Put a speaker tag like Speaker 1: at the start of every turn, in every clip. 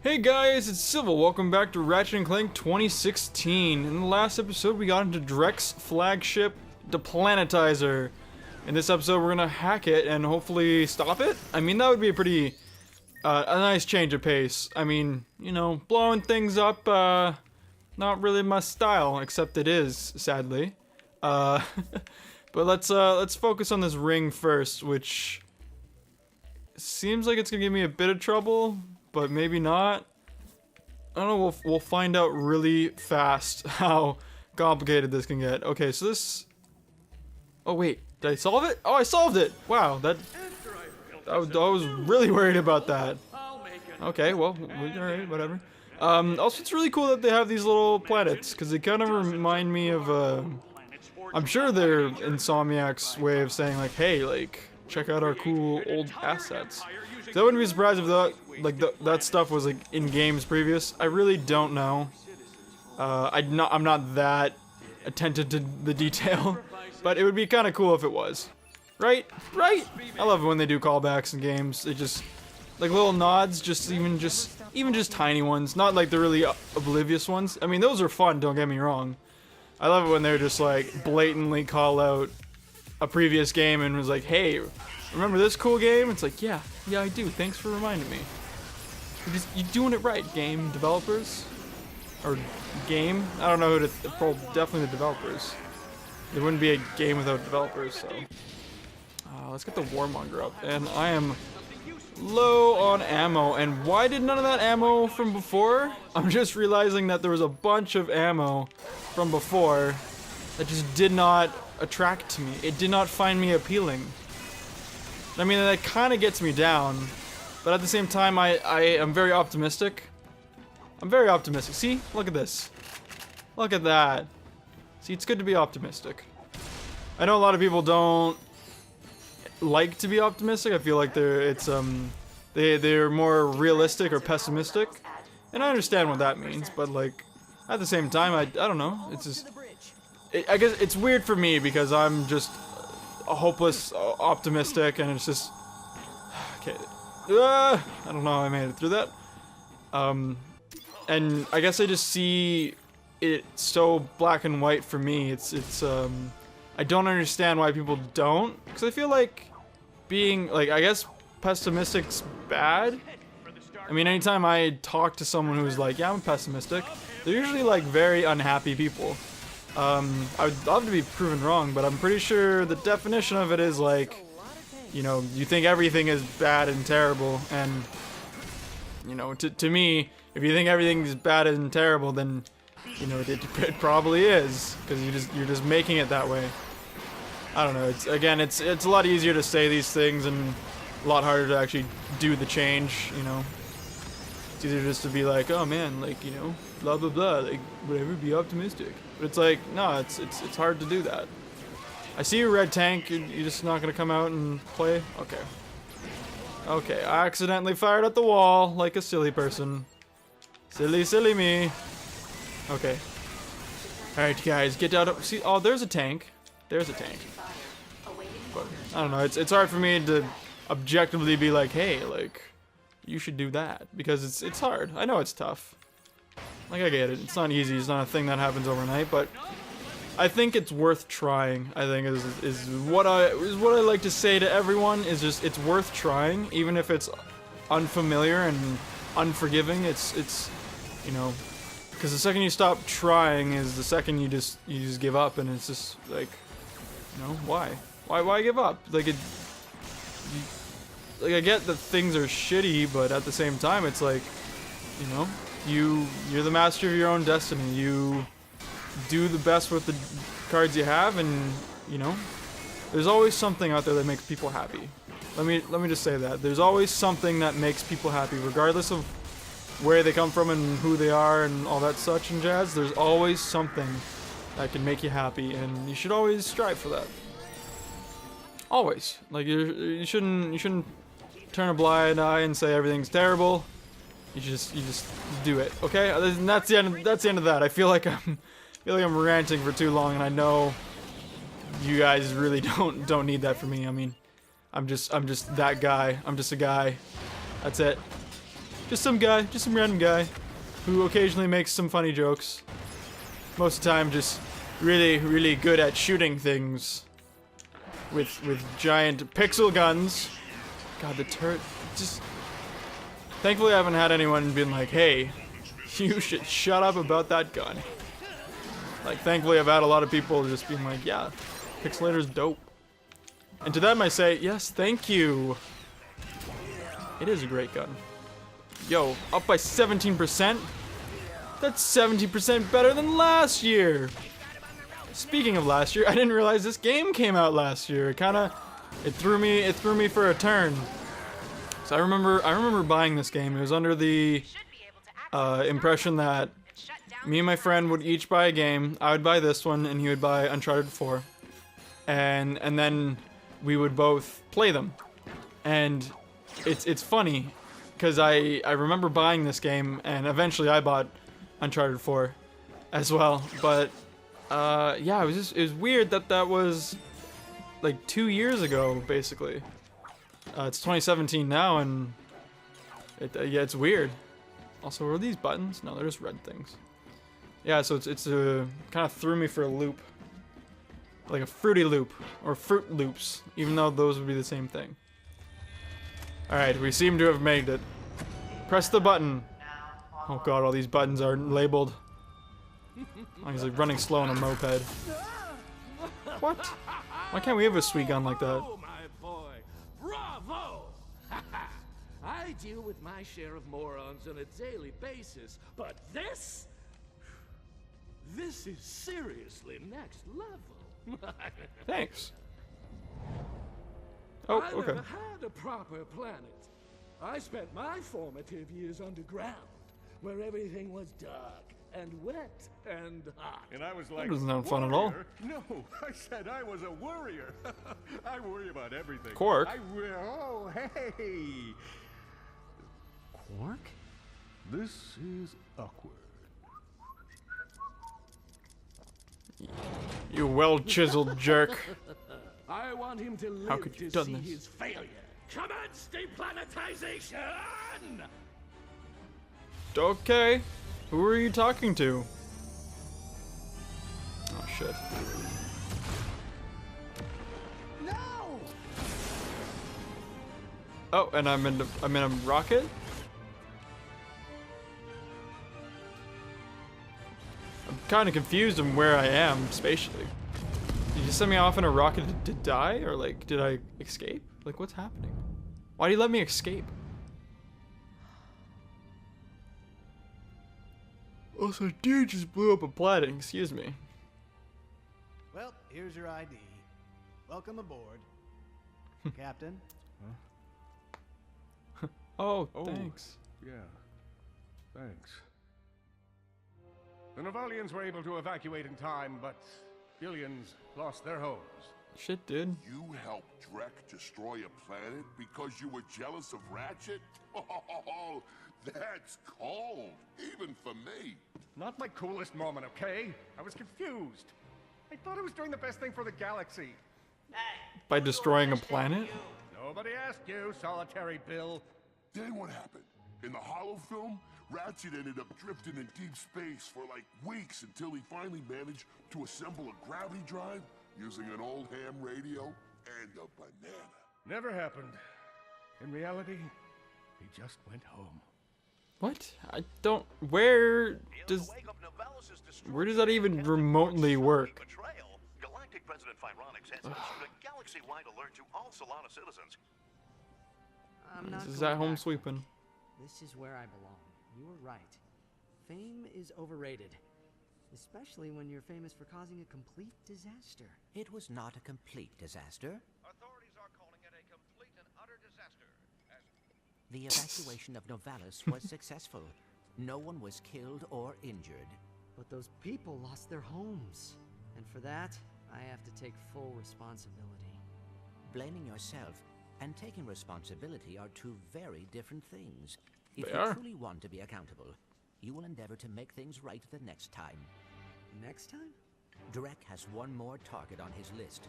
Speaker 1: Hey guys, it's Civil. Welcome back to Ratchet and Clank 2016. In the last episode, we got into Drek's flagship, the Planetizer. In this episode, we're gonna hack it and hopefully stop it. I mean, that would be a pretty, a nice change of pace. I mean, you know, blowing things up, not really my style, except it is, sadly. But let's focus on this ring first, which seems like it's gonna give me a bit of trouble. But maybe not. I don't know, we'll find out really fast how complicated this can get. Okay, so this... Oh wait, did I solve it? Oh, I solved it! Wow, I was really worried about that. Okay, well, alright, whatever. Also, it's really cool that they have these little planets, because they kind of remind me of, I'm sure they're Insomniac's way of saying, like, hey, like, check out our cool old assets. So I wouldn't be surprised if that stuff was like in games previous. I really don't know. I'm not that attentive to the detail, but it would be kind of cool if it was. Right? Right? I love it when they do callbacks in games. They just like little nods, even just tiny ones, not like the really oblivious ones. I mean, those are fun, don't get me wrong. I love it when they're just like blatantly call out a previous game and was like, "Hey, remember this cool game?" It's like, yeah, I do. Thanks for reminding me. You're doing it right, game developers. Or game? I don't know who to... definitely the developers. There wouldn't be a game without developers, so... let's get the Warmonger up. And I am low on ammo. And why did none of that ammo from before? I'm just realizing that there was a bunch of ammo from before that just did not attract me. It did not find me appealing. I mean, that kind of gets me down, but at the same time, I am very optimistic. I'm very optimistic. See? Look at this. Look at that. See, it's good to be optimistic. I know a lot of people don't like to be optimistic. I feel like they're more realistic or pessimistic, and I understand what that means. But like, at the same time, I don't know. It's just, I guess it's weird for me because I'm just a hopeless optimistic, and it's just okay. I don't know how I made it through that. And I guess I just see it so black and white for me. I don't understand why people don't, because I feel like being like, I guess pessimistic's bad. I mean, anytime I talk to someone who's like, yeah, I'm pessimistic, they're usually like very unhappy people. I would love to be proven wrong, but I'm pretty sure the definition of it is like, you know, you think everything is bad and terrible, and, you know, to me, if you think everything is bad and terrible, then, you know, it probably is, because you're just making it that way. I don't know, it's a lot easier to say these things and a lot harder to actually do the change, you know. It's easier just to be like, oh man, like, you know, blah blah blah, like, whatever, be optimistic. But it's like, no, it's hard to do that. I see you, red tank. You're just not gonna come out and play? Okay. Okay, I accidentally fired at the wall like a silly person. Silly me. Okay. Alright, guys, get out of... See, oh, there's a tank. There's a tank. But, I don't know, it's hard for me to objectively be like, hey, like, you should do that. Because it's hard. I know it's tough. Like, I get it. It's not easy. It's not a thing that happens overnight, but I think it's worth trying. I think is what I like to say to everyone is just it's worth trying, even if it's unfamiliar and unforgiving. It's you know, because the second you stop trying is the second you just give up, and it's just like, you know, why give up? Like like I get that things are shitty, but at the same time, it's like, you know. You're the master of your own destiny. You do the best with the cards you have, and you know, there's always something out there that makes people happy. Let me just say that. There's always something that makes people happy, regardless of where they come from and who they are and all that such and jazz. There's always something that can make you happy, and you should always strive for that. Always. Like you shouldn't turn a blind eye and say everything's terrible. You just do it, okay? And that's the end of that. I feel like I'm ranting for too long, and I know you guys really don't need that from me. I mean, I'm just that guy. I'm just a guy. That's it. Just some guy, just some random guy who occasionally makes some funny jokes. Most of the time just really, really good at shooting things with giant pixel guns. God, the turret just... Thankfully I haven't had anyone been like, hey, you should shut up about that gun. Like, thankfully I've had a lot of people just being like, yeah, Pixelator's dope. And to them I say, yes, thank you. It is a great gun. Yo, up by 17%? That's 70% better than last year! Speaking of last year, I didn't realize this game came out last year. It threw me for a turn. So I remember buying this game. It was under the impression that me and my friend would each buy a game. I would buy this one, and he would buy Uncharted 4. And then we would both play them. And it's funny, because I remember buying this game, and eventually I bought Uncharted 4 as well. But yeah, it was weird that was like 2 years ago, basically. It's 2017 now, and yeah, it's weird. Also, are these buttons? No, they're just red things. Yeah, so it's kind of threw me for a loop, like a Fruity Loop or Fruit Loops, even though those would be the same thing. All right, we seem to have made it. Press the button. Oh god, all these buttons are labeled. Oh, he's like running slow on a moped. What? Why can't we have a sweet gun like that?
Speaker 2: Oh, my boy. Bravo! I deal with my share of morons on a daily basis, but this is seriously next level.
Speaker 1: Thanks. Oh,
Speaker 2: I
Speaker 1: okay.
Speaker 2: never had a proper planet. I spent my formative years underground, where everything was dark and wet and hot.
Speaker 3: And I was like,
Speaker 1: That doesn't sound fun at all.
Speaker 3: "Warrior?" No, I said I was a worrier. I worry about everything.
Speaker 1: Quark?
Speaker 3: Oh, hey!
Speaker 4: Quark?
Speaker 3: This is awkward.
Speaker 1: You well-chiseled jerk.
Speaker 2: I want him to live
Speaker 1: How could you
Speaker 2: to
Speaker 1: have
Speaker 2: see
Speaker 1: done this?
Speaker 2: his failure. Commence deplanetization!
Speaker 1: Okay. Who are you talking to? Oh shit.
Speaker 2: No!
Speaker 1: Oh, and I'm in a rocket? I'm kind of confused on where I am spatially. Did you send me off in a rocket to die, or like did I escape? Like what's happening? Why do you let me escape? Also, dude just blew up a planet. Excuse me.
Speaker 4: Well, here's your ID. Welcome aboard. Captain.
Speaker 1: Oh,
Speaker 3: Oh.
Speaker 1: thanks.
Speaker 3: Yeah, thanks. The Novalians were able to evacuate in time, but billions lost their homes.
Speaker 1: Shit, dude.
Speaker 5: You helped Drek destroy a planet because you were jealous of Ratchet? Oh, that's cold, even for me.
Speaker 3: Not my coolest moment, okay? I was confused. I thought I was doing the best thing for the galaxy.
Speaker 1: By destroying a planet?
Speaker 3: Nobody asked you, solitary Bill.
Speaker 5: Then what happened? In the Hollow film, Ratchet ended up drifting in deep space for like weeks until he finally managed to assemble a gravity drive using an old ham radio and a banana.
Speaker 3: Never happened. In reality, he just went home.
Speaker 1: What? I don't. Where does that even remotely work?
Speaker 6: Galactic President Fironics has issued a galaxy-wide alert to all Solana citizens.
Speaker 4: I'm not
Speaker 1: Is
Speaker 4: going
Speaker 1: that home
Speaker 4: back.
Speaker 1: sweeping?
Speaker 4: This is where I belong. You were right. Fame is overrated. Especially when you're famous for causing a complete disaster.
Speaker 7: It was not a complete disaster.
Speaker 6: Authorities are calling it a complete and utter disaster.
Speaker 7: The evacuation of Novalis was successful. No one was killed or injured.
Speaker 4: But those people lost their homes. And for that, I have to take full responsibility.
Speaker 7: Blaming yourself and taking responsibility are two very different things. If
Speaker 1: They
Speaker 7: you
Speaker 1: are.
Speaker 7: truly want to be accountable, you will endeavor to make things right the next time.
Speaker 4: Next time?
Speaker 7: Drek has one more target on his list.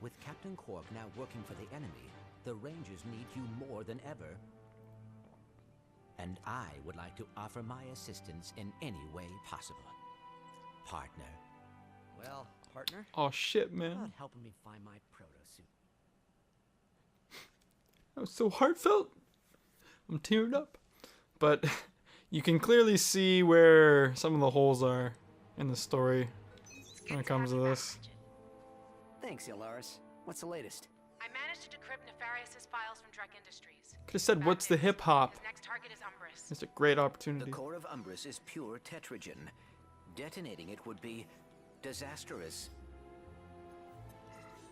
Speaker 7: With Captain Quark now working for the enemy, the Rangers need you more than ever. and I would like to offer my assistance in any way possible. Partner.
Speaker 4: Well, partner,
Speaker 1: Oh shit,
Speaker 4: how
Speaker 1: man.
Speaker 4: about helping me find my proto suit?
Speaker 1: That was so heartfelt. I'm tearing up. But you can clearly see where some of the holes are in the story when it comes to this.
Speaker 4: Thanks, Ilaris. What's the latest?
Speaker 8: I managed to decrypt Nefarious' files from Drek Industries.
Speaker 1: Could have said, "What's the hip hop?"
Speaker 8: His next target is Umbris.
Speaker 1: It's a great
Speaker 7: The
Speaker 1: opportunity.
Speaker 7: core of Umbris is pure tetragen. Detonating it would be disastrous.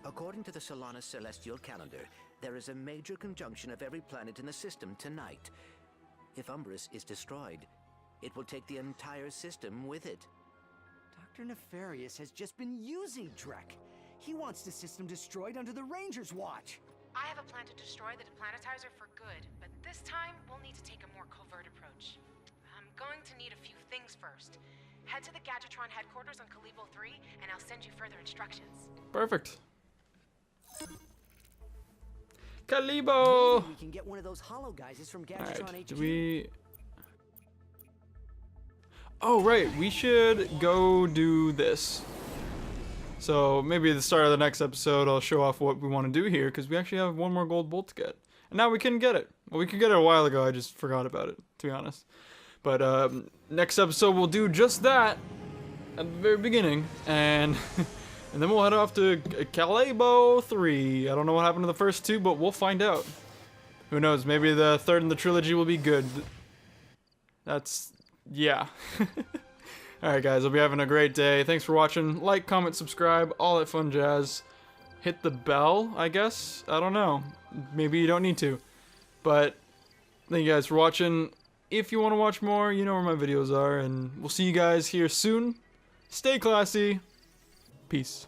Speaker 7: According to the Solana celestial calendar, there is a major conjunction of every planet in the system tonight. If Umbris is destroyed, it will take the entire system with it.
Speaker 4: Dr. Nefarious has just been using Drek. He wants the system destroyed under the Ranger's watch.
Speaker 8: I have a plan to destroy the deplanetizer for good, but this time we'll need to take a more covert approach. I'm going to need a few things first. Head to the Gadgetron headquarters on Kalibo 3, and I'll send you further instructions.
Speaker 1: Perfect. Kalibo!
Speaker 4: Maybe we can get one of those hollow guys from Gadgetron
Speaker 1: Alright,
Speaker 4: HQ.
Speaker 1: do we... Oh, right, we should go do this. So maybe at the start of the next episode, I'll show off what we want to do here, because we actually have one more gold bolt to get. And now we can get it. Well, we could get it a while ago, I just forgot about it, to be honest. But next episode, we'll do just that at the very beginning, and... And then we'll head off to Kalibo 3. I don't know what happened to the first two, but we'll find out. Who knows, maybe the third in the trilogy will be good. That's... yeah. Alright guys, hope you're having a great day. Thanks for watching. Like, comment, subscribe, all that fun jazz. Hit the bell, I guess? I don't know. Maybe you don't need to. But, thank you guys for watching. If you want to watch more, you know where my videos are. And we'll see you guys here soon. Stay classy. Peace.